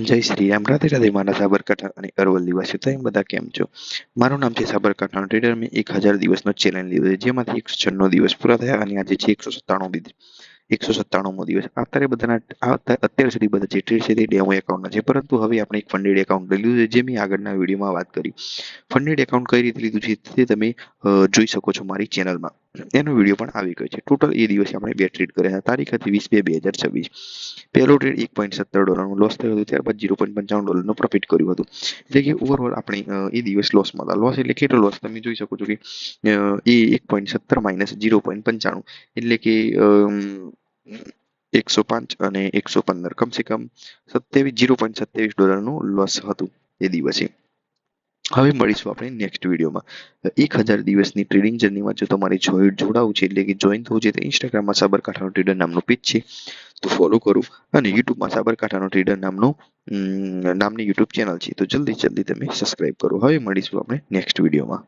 જય શ્રી રામ, રાધે રાધે મારા સાબરકાંઠા અને અરવલ્લી વાસીઓ. તમે બધા કેમ છો? મારું નામ છે સાબરકાંઠાનો ટ્રેડર. મેં 1000 દિવસનો ચેલેન્જ લીધો છે, જેમાંથી 196 દિવસ પૂરા થયા અને આજે છે 197મો દિવસ. અત્યાર સુધી બધા જે ટ્રેડ છે તે ડેમો એકાઉન્ટના છે, પરંતુ હવે આપણે એક ફંડેડ એકાઉન્ટ લઈ લીધું છે, જે મેં આગળના વિડીયોમાં વાત કરી. ફંડેડ એકાઉન્ટ કઈ રીતે લીધું છે તે તમે જોઈ શકો છો મારી ચેનલમાં. એનો વિડીયો પણ આવી ગયો છે. ટોટલ એ દિવસે આપણે બે ટ્રેડ કર્યા હતા. તારીખ હતી 20/2/2026. પહેલો ટ્રેડ $1.17 લોસ થયો હતો, ત્યારબાદ $0.55 પ્રોફિટ કર્યું હતું. એટલે કે ઓવરઓલ આપણે એ દિવસ લોસમાં હતા. લોસ એટલે કેટલો લોસ તમે જોઈ શકો છો કે એ 1.17 માઇનસ 0.95 એટલે કે 105 અને 115 કમસે કમ $0.27 લોસ હતું એ દિવસે. હવે મળીશું આપણે નેક્સ્ટ વિડીયોમાં. 1000 દિવસની ટ્રેડિંગ જર્નીમાં જો તમારે જોડાવું છે એટલે કે જોઈન થવું છે, તો ઇન્સ્ટાગ્રામમાં સાબરકાંઠાનો ટ્રેડર નામનું પેજ છે, તો ફોલો કરો. અને યુટ્યુબમાં સાબરકાંઠાનો ટ્રેડર નામની યુટ્યુબ ચેનલ છે, તો જલ્દી તમે સબસ્ક્રાઇબ કરો. હવે મળીશું આપણે નેક્સ્ટ વિડીયોમાં.